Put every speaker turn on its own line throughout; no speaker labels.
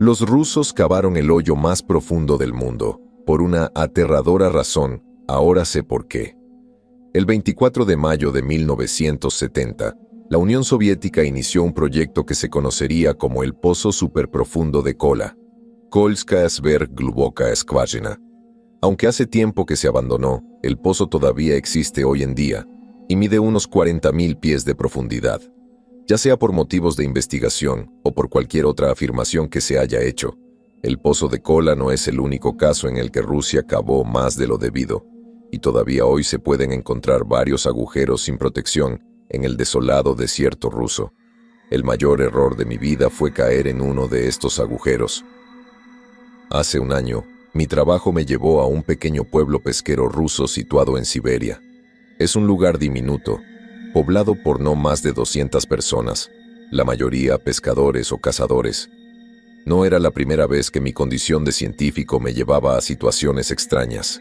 Los rusos cavaron el hoyo más profundo del mundo, por una aterradora razón, ahora sé por qué. El 24 de mayo de 1970, la Unión Soviética inició un proyecto que se conocería como el Pozo Superprofundo de Kola, Kolskaya Sverglubokaya Skvajina. Aunque hace tiempo que se abandonó, el pozo todavía existe hoy en día y mide unos 40.000 pies de profundidad. Ya sea por motivos de investigación o por cualquier otra afirmación que se haya hecho, el pozo de Kola no es el único caso en el que Rusia cavó más de lo debido, y todavía hoy se pueden encontrar varios agujeros sin protección en el desolado desierto ruso. El mayor error de mi vida fue caer en uno de estos agujeros. Hace un año, mi trabajo me llevó a un pequeño pueblo pesquero ruso situado en Siberia. Es un lugar diminuto, poblado por no más de 200 personas, la mayoría pescadores o cazadores. No era la primera vez que mi condición de científico me llevaba a situaciones extrañas.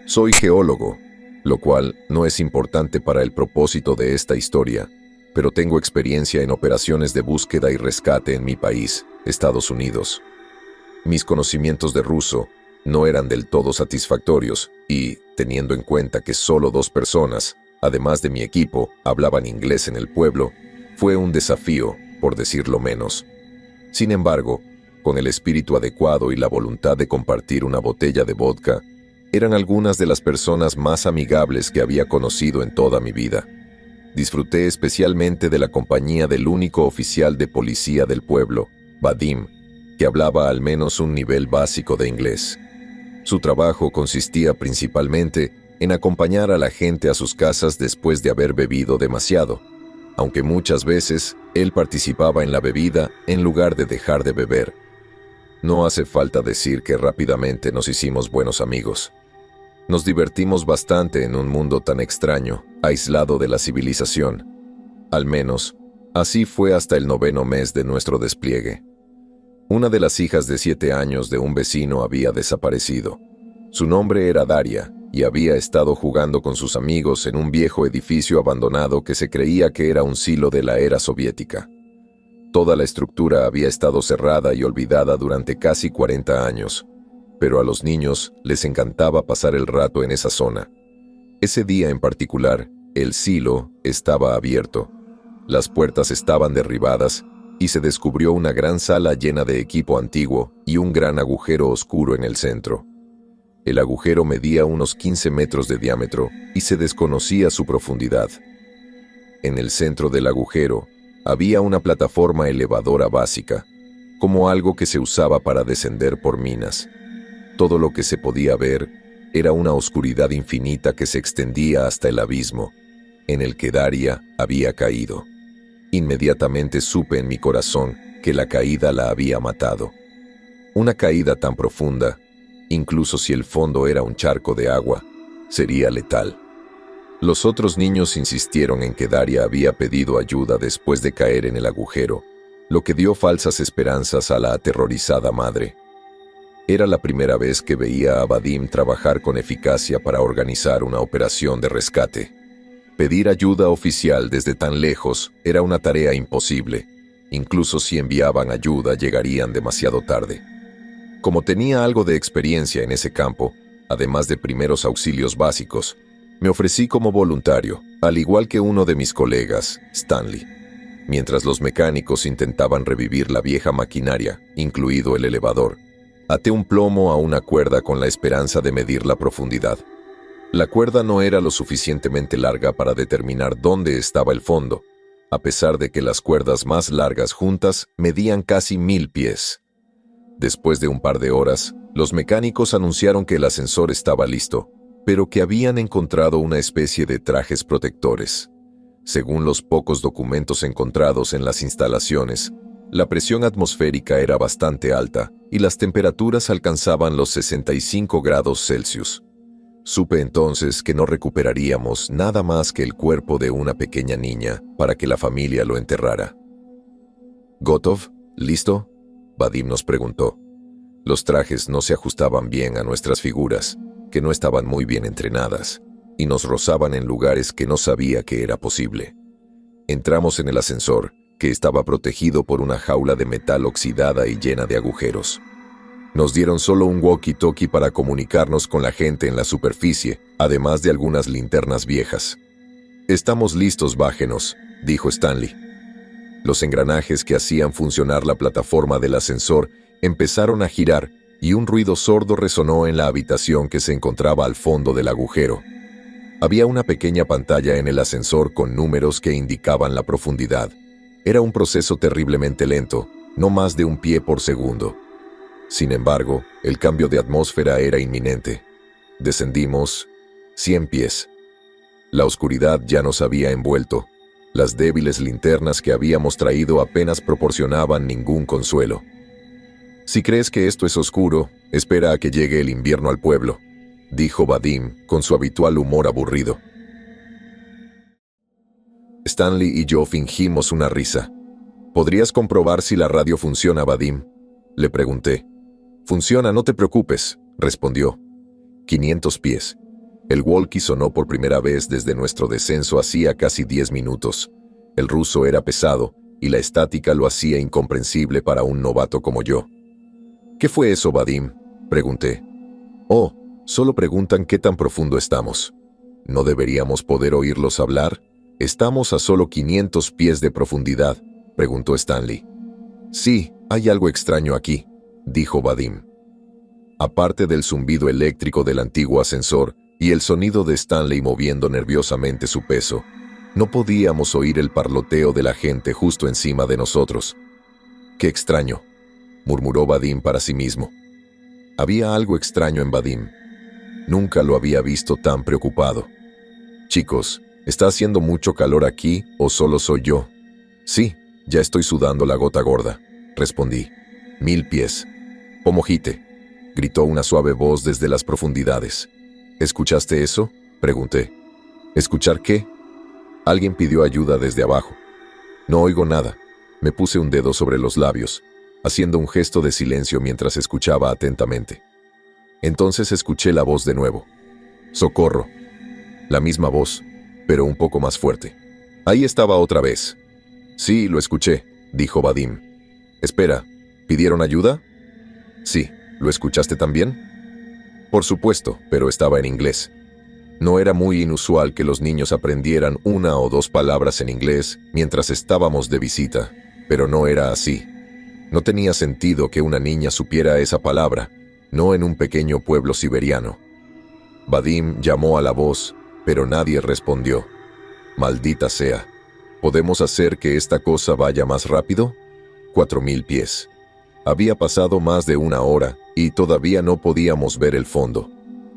Soy geólogo, lo cual no es importante para el propósito de esta historia, pero tengo experiencia en operaciones de búsqueda y rescate en mi país, Estados Unidos. Mis conocimientos de ruso no eran del todo satisfactorios y, teniendo en cuenta que solo 2 personas, además de mi equipo, hablaban inglés en el pueblo, fue un desafío, por decirlo menos. Sin embargo, con el espíritu adecuado y la voluntad de compartir una botella de vodka, eran algunas de las personas más amigables que había conocido en toda mi vida. Disfruté especialmente de la compañía del único oficial de policía del pueblo, Vadim, que hablaba al menos un nivel básico de inglés. Su trabajo consistía principalmente en acompañar a la gente a sus casas después de haber bebido demasiado, aunque muchas veces él participaba en la bebida en lugar de dejar de beber. No hace falta decir que rápidamente nos hicimos buenos amigos. Nos divertimos bastante en un mundo tan extraño, aislado de la civilización. Al menos, así fue hasta el 9º mes de nuestro despliegue. Una de las hijas de 7 años de un vecino había desaparecido. Su nombre era Daria y había estado jugando con sus amigos en un viejo edificio abandonado que se creía que era un silo de la era soviética. Toda la estructura había estado cerrada y olvidada durante casi 40 años, pero a los niños les encantaba pasar el rato en esa zona. Ese día en particular, el silo estaba abierto. Las puertas estaban derribadas y se descubrió una gran sala llena de equipo antiguo y un gran agujero oscuro en el centro. El agujero medía unos 15 metros de diámetro y se desconocía su profundidad. En el centro del agujero había una plataforma elevadora básica, como algo que se usaba para descender por minas. Todo lo que se podía ver era una oscuridad infinita que se extendía hasta el abismo, en el que Daria había caído. Inmediatamente supe en mi corazón que la caída la había matado. Una caída tan profunda, incluso si el fondo era un charco de agua, sería letal. Los otros niños insistieron en que Daria había pedido ayuda después de caer en el agujero, lo que dio falsas esperanzas a la aterrorizada madre. Era la primera vez que veía a Vadim trabajar con eficacia para organizar una operación de rescate. Pedir ayuda oficial desde tan lejos era una tarea imposible. Incluso si enviaban ayuda, llegarían demasiado tarde. Como tenía algo de experiencia en ese campo, además de primeros auxilios básicos, me ofrecí como voluntario, al igual que uno de mis colegas, Stanley. Mientras los mecánicos intentaban revivir la vieja maquinaria, incluido el elevador, até un plomo a una cuerda con la esperanza de medir la profundidad. La cuerda no era lo suficientemente larga para determinar dónde estaba el fondo, a pesar de que las cuerdas más largas juntas medían casi 1000 pies. Después de un par de horas, los mecánicos anunciaron que el ascensor estaba listo, pero que habían encontrado una especie de trajes protectores. Según los pocos documentos encontrados en las instalaciones, la presión atmosférica era bastante alta y las temperaturas alcanzaban los 65 grados Celsius. Supe entonces que no recuperaríamos nada más que el cuerpo de una pequeña niña para que la familia lo enterrara. ¿Gotov? ¿Listo?, Vadim nos preguntó. Los trajes no se ajustaban bien a nuestras figuras, que no estaban muy bien entrenadas, y nos rozaban en lugares que no sabía que era posible. Entramos en el ascensor que estaba protegido por una jaula de metal oxidada y llena de agujeros. Nos dieron solo un walkie-talkie para comunicarnos con la gente en la superficie, además de algunas linternas viejas. «Estamos listos, bájenos», dijo Stanley. Los engranajes que hacían funcionar la plataforma del ascensor empezaron a girar y un ruido sordo resonó en la habitación que se encontraba al fondo del agujero. Había una pequeña pantalla en el ascensor con números que indicaban la profundidad. Era un proceso terriblemente lento, no más de 1 pie por segundo. Sin embargo, el cambio de atmósfera era inminente. Descendimos 100 pies. La oscuridad ya nos había envuelto. Las débiles linternas que habíamos traído apenas proporcionaban ningún consuelo. «Si crees que esto es oscuro, espera a que llegue el invierno al pueblo», dijo Vadim con su habitual humor aburrido. Stanley y yo fingimos una risa. «¿Podrías comprobar si la radio funciona, Vadim?», le pregunté. «Funciona, no te preocupes», respondió. 500 pies. El walkie sonó por primera vez desde nuestro descenso hacía casi 10 minutos. El ruso era pesado y la estática lo hacía incomprensible para un novato como yo. «¿Qué fue eso, Vadim?», pregunté. «Oh, solo preguntan qué tan profundo estamos. ¿No deberíamos poder oírlos hablar? ¿Estamos a solo 500 pies de profundidad?», preguntó Stanley. «Sí, hay algo extraño aquí», dijo Vadim. Aparte del zumbido eléctrico del antiguo ascensor y el sonido de Stanley moviendo nerviosamente su peso, no podíamos oír el parloteo de la gente justo encima de nosotros. «Qué extraño», murmuró Vadim para sí mismo. Había algo extraño en Vadim. Nunca lo había visto tan preocupado. «Chicos, ¿está haciendo mucho calor aquí o solo soy yo?» «Sí, ya estoy sudando la gota gorda», respondí. 1000 pies. «Pomojite», gritó una suave voz desde las profundidades. «¿Escuchaste eso?», pregunté. «¿Escuchar qué?». Alguien pidió ayuda desde abajo. «No oigo nada». Me puse un dedo sobre los labios, haciendo un gesto de silencio mientras escuchaba atentamente. Entonces escuché la voz de nuevo. «Socorro». La misma voz, pero un poco más fuerte. Ahí estaba otra vez. «Sí, lo escuché», dijo Vadim. «Espera, ¿pidieron ayuda?». «Sí, ¿lo escuchaste también?». «Por supuesto, pero estaba en inglés». No era muy inusual que los niños aprendieran 1 o 2 palabras en inglés mientras estábamos de visita, pero no era así. No tenía sentido que una niña supiera esa palabra, no en un pequeño pueblo siberiano. Vadim llamó a la voz, pero nadie respondió. «Maldita sea. ¿Podemos hacer que esta cosa vaya más rápido?». 4000 pies. Había pasado más de 1 hora y todavía no podíamos ver el fondo.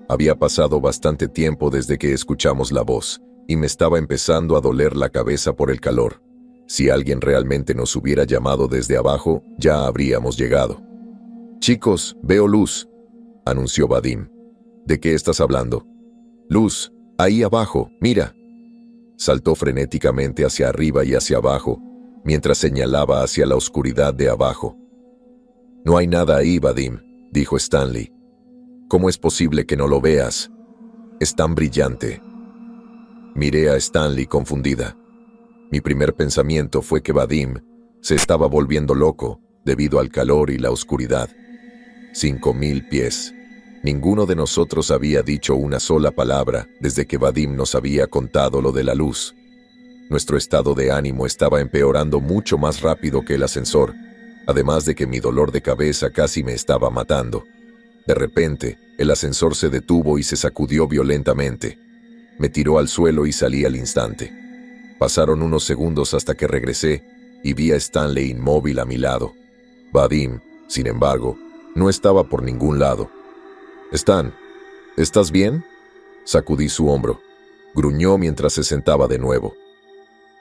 Había pasado bastante tiempo desde que escuchamos la voz y me estaba empezando a doler la cabeza por el calor. Si alguien realmente nos hubiera llamado desde abajo, ya habríamos llegado. «Chicos, veo luz», anunció Vadim. «¿De qué estás hablando?». «Luz, ahí abajo, mira». Saltó frenéticamente hacia arriba y hacia abajo, mientras señalaba hacia la oscuridad de abajo. «No hay nada ahí, Vadim», dijo Stanley. «¿Cómo es posible que no lo veas? Es tan brillante». Miré a Stanley confundida. Mi primer pensamiento fue que Vadim se estaba volviendo loco debido al calor y la oscuridad. 5000 pies. Ninguno de nosotros había dicho una sola palabra desde que Vadim nos había contado lo de la luz. Nuestro estado de ánimo estaba empeorando mucho más rápido que el ascensor, además de que mi dolor de cabeza casi me estaba matando. De repente, el ascensor se detuvo y se sacudió violentamente. Me tiró al suelo y salí al instante. Pasaron unos segundos hasta que regresé y vi a Stanley inmóvil a mi lado. Vadim, sin embargo, no estaba por ningún lado. «Stan, ¿estás bien?». Sacudí su hombro. Gruñó mientras se sentaba de nuevo.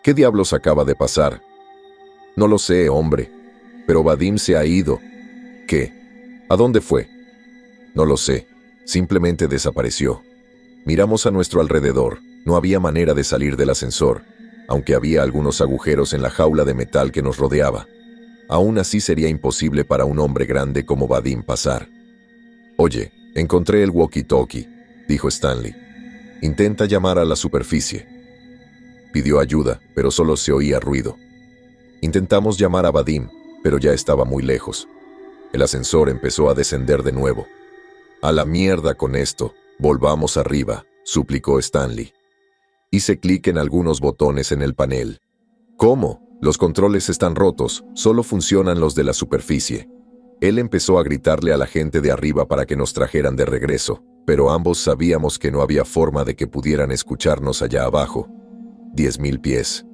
«¿Qué diablos acaba de pasar?». «No lo sé, hombre. Pero Vadim se ha ido». «¿Qué? ¿A dónde fue?». «No lo sé. Simplemente desapareció». Miramos a nuestro alrededor. No había manera de salir del ascensor, aunque había algunos agujeros en la jaula de metal que nos rodeaba. Aún así sería imposible para un hombre grande como Vadim pasar. «Oye, encontré el walkie-talkie», dijo Stanley. «Intenta llamar a la superficie». Pidió ayuda, pero solo se oía ruido. Intentamos llamar a Vadim, pero ya estaba muy lejos. El ascensor empezó a descender de nuevo. «A la mierda con esto, volvamos arriba», suplicó Stanley. Hice clic en algunos botones en el panel. «¿Cómo? Los controles están rotos, solo funcionan los de la superficie». Él empezó a gritarle a la gente de arriba para que nos trajeran de regreso, pero ambos sabíamos que no había forma de que pudieran escucharnos allá abajo. 10.000 pies.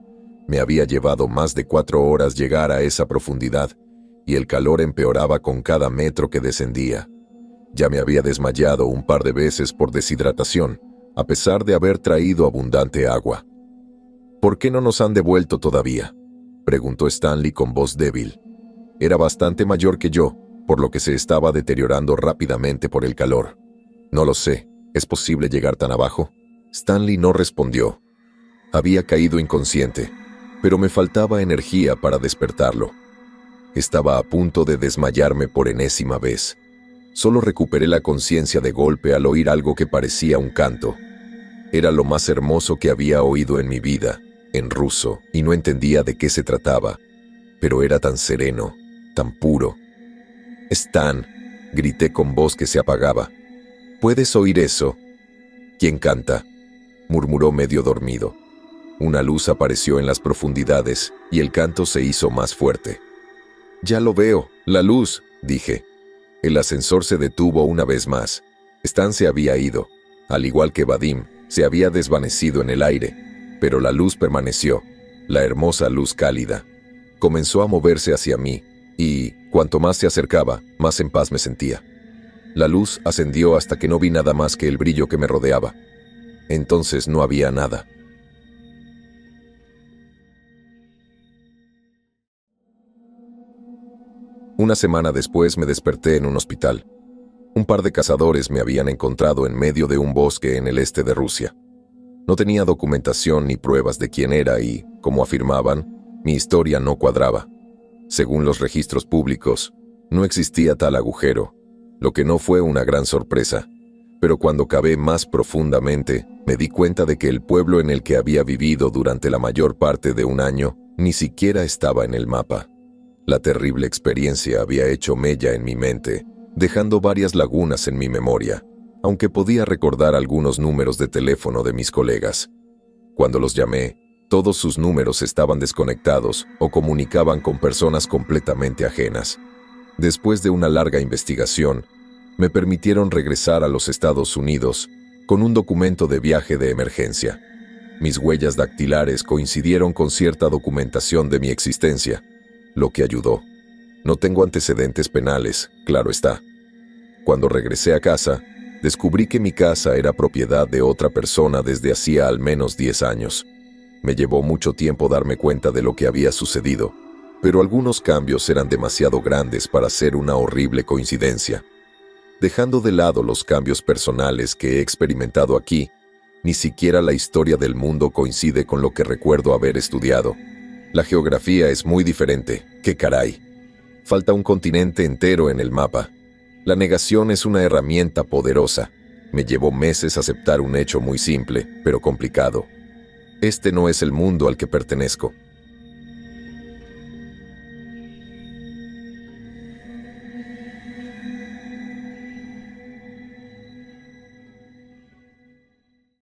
Me había llevado más de 4 horas llegar a esa profundidad, y el calor empeoraba con cada metro que descendía. Ya me había desmayado un par de veces por deshidratación, a pesar de haber traído abundante agua. «¿Por qué no nos han devuelto todavía?», preguntó Stanley con voz débil. Era bastante mayor que yo, por lo que se estaba deteriorando rápidamente por el calor. «No lo sé. ¿Es posible llegar tan abajo?». Stanley no respondió. Había caído inconsciente, pero me faltaba energía para despertarlo. Estaba a punto de desmayarme por enésima vez. Solo recuperé la conciencia de golpe al oír algo que parecía un canto. Era lo más hermoso que había oído en mi vida, en ruso, y no entendía de qué se trataba, pero era tan sereno, tan puro. «Stan», grité con voz que se apagaba. «¿Puedes oír eso?». «¿Quién canta?», murmuró medio dormido. Una luz apareció en las profundidades y el canto se hizo más fuerte. «Ya lo veo, la luz», dije. El ascensor se detuvo una vez más. Stan se había ido. Al igual que Vadim, se había desvanecido en el aire, pero la luz permaneció, la hermosa luz cálida. Comenzó a moverse hacia mí, y, cuanto más se acercaba, más en paz me sentía. La luz ascendió hasta que no vi nada más que el brillo que me rodeaba. Entonces no había nada. Una semana después me desperté en un hospital. Un par de cazadores me habían encontrado en medio de un bosque en el este de Rusia. No tenía documentación ni pruebas de quién era y, como afirmaban, mi historia no cuadraba. Según los registros públicos, no existía tal agujero, lo que no fue una gran sorpresa. Pero cuando cavé más profundamente, me di cuenta de que el pueblo en el que había vivido durante la mayor parte de un año ni siquiera estaba en el mapa. La terrible experiencia había hecho mella en mi mente, dejando varias lagunas en mi memoria, aunque podía recordar algunos números de teléfono de mis colegas. Cuando los llamé, todos sus números estaban desconectados o comunicaban con personas completamente ajenas. Después de una larga investigación, me permitieron regresar a los Estados Unidos con un documento de viaje de emergencia. Mis huellas dactilares coincidieron con cierta documentación de mi existencia, lo que ayudó. No tengo antecedentes penales, claro está. Cuando regresé a casa, descubrí que mi casa era propiedad de otra persona desde hacía al menos 10 años. Me llevó mucho tiempo darme cuenta de lo que había sucedido, pero algunos cambios eran demasiado grandes para ser una horrible coincidencia. Dejando de lado los cambios personales que he experimentado aquí, ni siquiera la historia del mundo coincide con lo que recuerdo haber estudiado. La geografía es muy diferente, ¡qué caray! Falta un continente entero en el mapa. La negación es una herramienta poderosa. Me llevó meses aceptar un hecho muy simple, pero complicado. Este no es el mundo al que pertenezco.